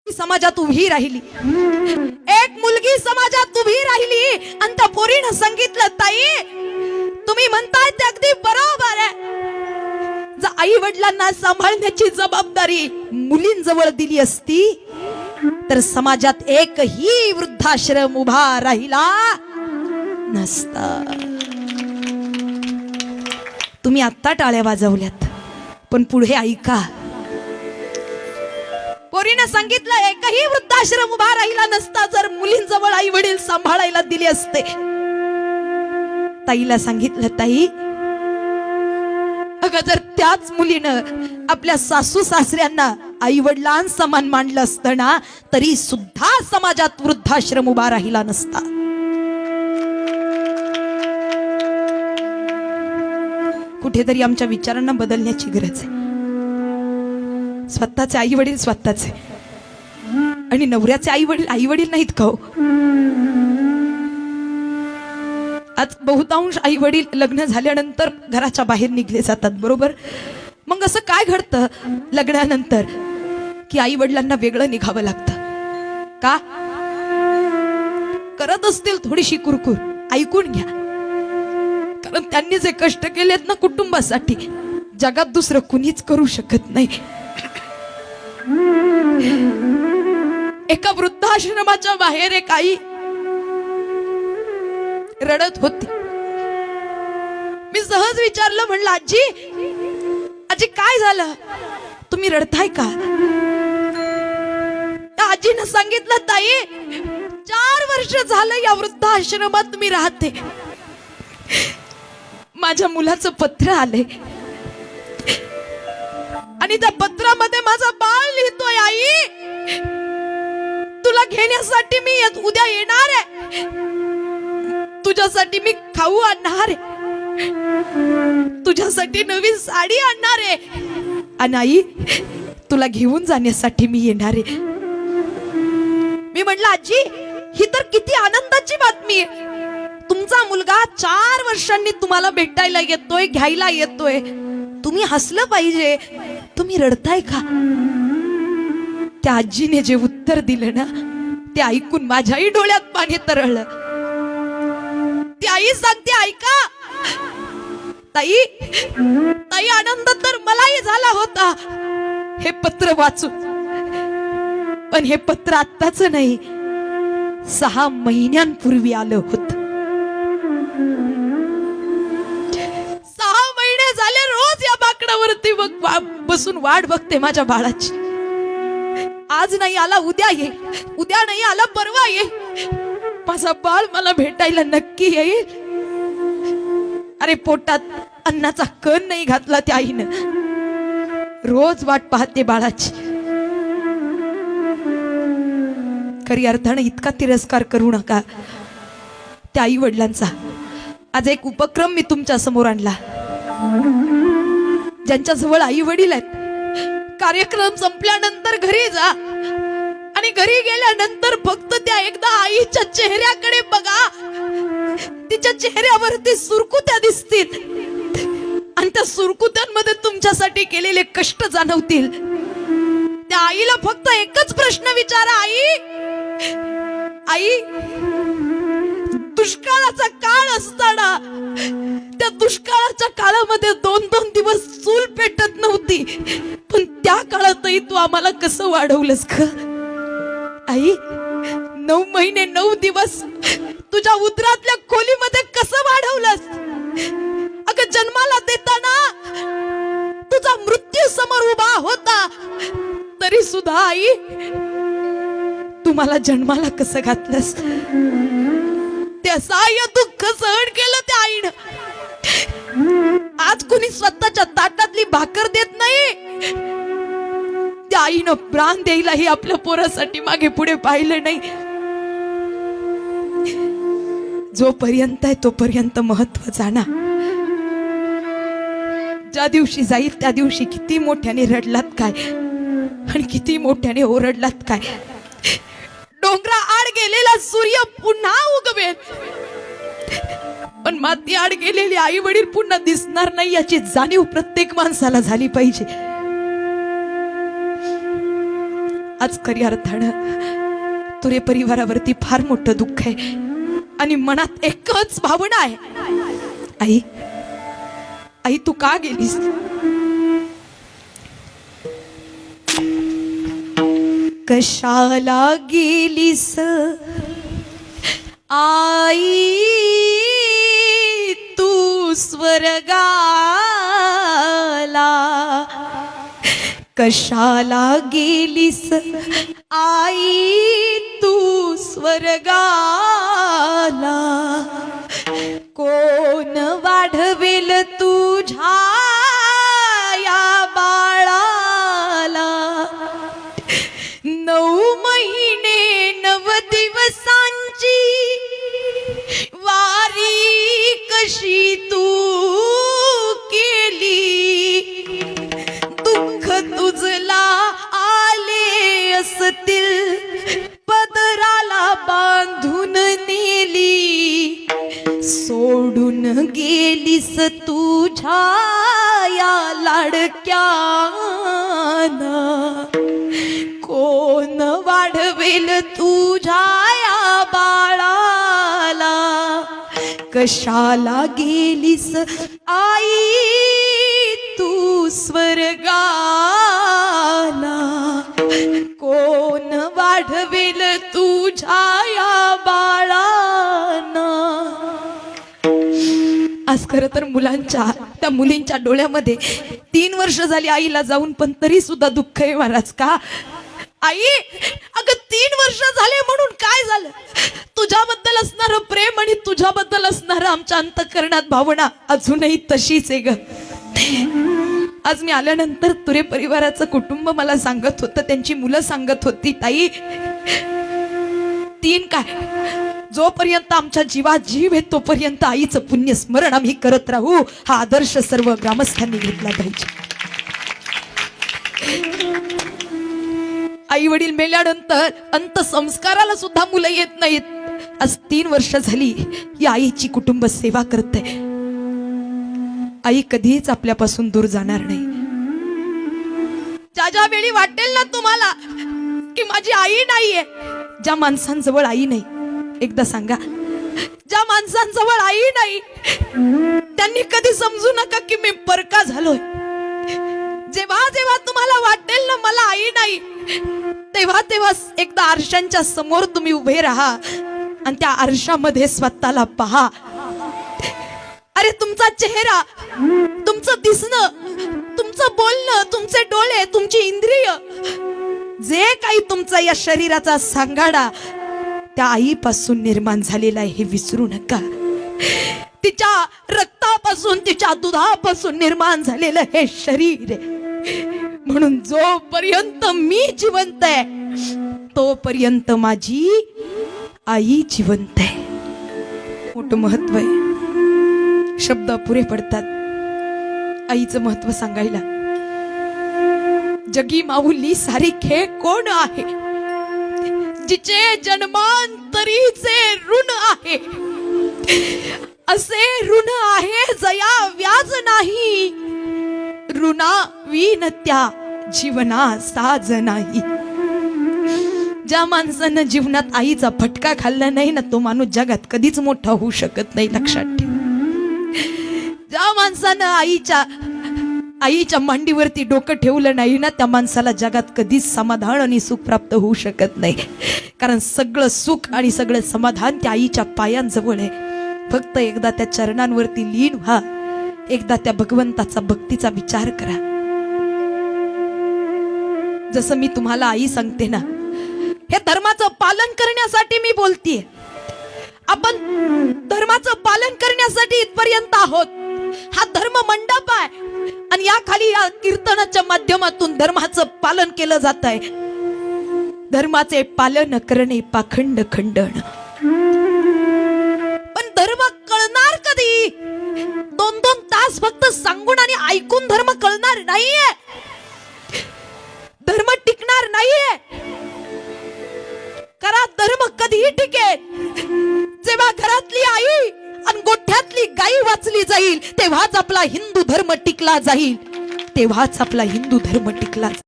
समाजात उभी राहिली, एक मुलगी समाजात उभी राहिली आणि त्या पोरीनं सांगितलं, ताई तुम्ही म्हणताय ते अगदी बरोबर आहे. जर आई वडिलांना सांभाळण्याची जबाबदारी मुलींजवळ दिली असती तर समाजात एकही वृद्धाश्रम उभा राहिला नसता. तुम्ही आत्ता टाळ्या वाजवल्यात, पण पुढे ऐका. पोरीनं सांगितलं, एकही वृद्धाश्रम उभा राहिला नसता जर मुलींजवळ आई वडील सांभाळायला दिले असते. ताईला सांगितलं, ताई अगं जर त्याच मुलीनं आपल्या सासू सासऱ्यांना आई वडिलांसमान मानलं असतं ना, तरी सुद्धा समाजात वृद्धाश्रम उभा राहिला नसता. कुठेतरी आमच्या विचारांना बदलण्याची गरज आहे. स्वतःचे आई वडील स्वतःचे, आणि नवऱ्याचे आई वडील नाहीत का हो? आज बहुतांश आई वडील लग्न झाल्यानंतर घराच्या बाहेर निघले जातात, बरोबर? मग असं काय घडतं लग्नानंतर की आई वडिलांना वेगळं निघावं लागतं का? करत असतील थोडीशी कुरकुर, ऐकून घ्या. कारण त्यांनी जे कष्ट केलेत ना कुटुंबासाठी, जगात दुसरं कुणीच करू शकत नाही. एका वृद्धाश्रमाच्या बाहेर एक आई रडत होती. मी सहज विचारलं, म्हणलं आजी काय झालं, तुम्ही रडताय का? त्या आजीनं सांगितलं, ताई 4 वर्ष झालं या वृद्धाश्रमात मी राहते. माझ्या मुलाचं पत्र आले आणि त्या पत्रामध्ये माझा बाळ लिहितोय, आई तुला घेण्यासाठी मी उद्या येणार आहे, तुझ्यासाठी मी खाऊ आणणार आहे, तुझ्यासाठी नवीन साडी आणणार आहे, आणि आई तुला घेऊन जाण्यासाठी मी येणार आहे. मी म्हटलं, आजी ही तर किती आनंदाची बातमी आहे. तुमचा मुलगा 4 वर्षांनी तुम्हाला भेटायला येतोय, घ्यायला येतोय. तुम्ही हसलं पाहिजे, तुम्ही रडताय का? त्या आजीने जे उत्तर दिलं ना, ते ऐकून माझ्याही डोळ्यात पाणी तरळलं. ती आई सांगते, ऐका ताई आनंद तर मलाही झाला होता हे पत्र वाचून, पण हे पत्र आत्ताच नाही, 6 महिन्यांपूर्वी आलं होत. 6 महिने झाले रोज या बाकडावरती बसून वाट बघते माझ्या बाळाची. आज नाही आला उद्या येईल, उद्या नाही आला परवा येईल, माझा बाळ मला भेटायला नक्की येईल. अरे पोटात अन्नाचा कण नाही घातला त्या आईनं, रोज वाट पाहते बाळाची. खरी अर्थानं इतका तिरस्कार करू नका त्या आई वडिलांचा. आज एक उपक्रम मी तुमच्या समोर आणला. ज्यांच्या जवळ आई वडील आहेत, कार्यक्रम संपल्यानंतर घरी जा आणि घरी गेल्यानंतर फक्त त्या एकदा आईच्या चेहऱ्याकडे बघा. तिच्या चेहऱ्यावरती सुरकुत्या दिसतील आणि त्या सुरकुत्यांमध्ये तुमच्यासाठी केलेले कष्ट जाणवतील. त्या आईला फक्त एकच प्रश्न विचारा, आई दुष्काळाचा काळ असताना त्या दुष्काळाच्या काळामध्ये 2-2 दिवस चूल पेटत नव्हती, पण त्या काळातही तू आम्हाला कसं वाढवलंस ग? आई 9 महिने 9 दिवस तुझ्या उदरातल्या खोलीमध्ये कसं वाढवलंस? अगं जन्माला देताना तुझा मृत्यू समोर उभा होता, तरी सुद्धा आई तू मला जन्माला कसं घातलंस? ते असह्य दुःख सहन केलं त्या आईनं. आज कुणी स्वतःच्या ताटातली भाकर देत नाही, त्या आईनं प्राण द्यायलाही आपल्या पोरासाठी मागे पुढे पाहिलं नाही. जोपर्यंत आहे तोपर्यंत महत्व जाणा. ज्या दिवशी जाईल त्या दिवशी किती मोठ्याने रडलात काय आणि किती मोठ्याने ओरडलात काय. डोंगरा आड गेलेला सूर्य पुन्हा उगवेल, पण माती आड गेलेली आई वडील पुन्हा दिसणार नाही याची जाणीव प्रत्येक माणसाला झाली पाहिजे. आज खऱ्या अर्थानं तुरे परिवारावरती फार मोठं दुःख आहे आणि मनात एकच भावना आहे, आई आई तू का गेलीस? कशाला गेलीस आई तू स्वर्गाला? कशाला गेलीस आई तू स्वर्गाला? कोण वाढवेल तुझ्या या बाळाला? 9 महिने 9 दिवसांची वारी कशी तू केली? दुःख तुझला आले असतील पदराला बांधून नेली, सोडून गेलीस तुझ्या या लाडक्याना. कोण वाढवेल तुझ्या या बाळाला? कशाला गेलीस आई तू स्वर्गाला? कोण वाढवेल तुझ्या या बाळाना? आज खरं तर मुलांच्या त्या मुलींच्या डोळ्यामध्ये 3 वर्ष झाली आईला जाऊन, पण तरी सुद्धा दुःख आहे महाराज. का आई? अगं 3 वर्ष झाले म्हणून काय झालं? तुझ्याबद्दल असणारं प्रेम आणि तुझ्याबद्दल असणारं आमच्या अंतःकरणात भावना अजूनही तशीच आहे ग. आज मी आल्यानंतर तुरे परिवाराचं कुटुंब मला सांगत होतं, त्यांची मुलं सांगत होती, ताई 3 काय, जोपर्यंत आमच्या जीवात जीव आहे तोपर्यंत आईचं पुण्य स्मरण आम्ही करत राहू. हा आदर्श सर्व ग्रामस्थांनी घेतला पाहिजे. आई वडील मेल्यानंतर अंत्यसंस्काराला सुद्धा मुलं येत नाहीत. आज 3 वर्ष झाली या आईची कुटुंब सेवा करते. आई कधीच आपल्यापासून दूर जाणार नाही. ज्या वेळी वाटेल ना तुम्हाला की माझी आई नाहीये, ज्या माणसांजवळ आई नाही, एकदा सांगा, ज्या माणसांजवळ आई नाही त्यांनी कधी समजू नका की मी परका झालोय. जेव्हा जेव्हा तुम्हाला वाटेल ना मला आई नाही, तेव्हा तेव्हा एकदा आरशांच्या समोर तुम्ही उभे राहा आणि त्या आरशामध्ये स्वतःला पहा. अरे तुमचा चेहरा, तुमचं दिसणं, तुमचं बोलणं, तुमचे डोळे, तुमची इंद्रिय, जे काही तुमचा या शरीराचा सांगाडा त्या आईपासून निर्माण झालेला आहे हे विसरू नका. तिच्या रक्तापासून, तिच्या दुधापासून निर्माण झालेलं हे शरीर आहे. म्हणून जोपर्यंत मी जिवंत आहे तोपर्यंत माझी आई जिवंत आहे. मोठं महत्व आहे. शब्द पुरे पडतात आईचं महत्व सांगायला. जगी माऊली सारिखे कोण आहे, जिचे जन्मांतरीचे ऋण आहे. असे ऋण आहे जया व्याज नाही, ऋणा विन त्या जीवना साज नाही. ज्या माणसानं जीवनात आईचा फटका खाल्ला नाही ना, तो माणूस जगात कधीच मोठा होऊ शकत नाही. लक्षात ठेव. ज्या माणसानं आईच्या मांडीवरती डोकं ठेवलं नाही ना, त्या माणसाला जगात कधीच समाधान आणि सुख प्राप्त होऊ शकत नाही. कारण सगळं सुख आणि सगळं समाधान त्या आईच्या पायांजवळ आहे. फक्त एकदा त्या चरणांवरती लीन व्हा, एकदा त्या भगवंताचा भक्तीचा विचार करा. जसं मी तुम्हाला आई सांगते ना, हे धर्माचं पालन करण्यासाठी मी बोलतेय. आपण धर्माचं पालन करण्यासाठी इथपर्यंत आहोत. हा धर्म मंडप आहे आणि या खाली या कीर्तनाच्या माध्यमातून धर्माचं पालन केलं जात आहे. धर्माचे पालन करणे पाखंड खंडन. पण धर्म कळणार कधी? 2-2 तास फक्त सांगून आणि ऐकून धर्म कळणार नाहीये. धर्म टिकणार नाहीये. करा धर्म कधीही टिकेल जेव्हा घरातली आई आणि गोठ्यातली गाई वाचली जाईल, तेव्हाच आपला हिंदू धर्म टिकला जाईल. तेव्हाच आपला हिंदू धर्म टिकला.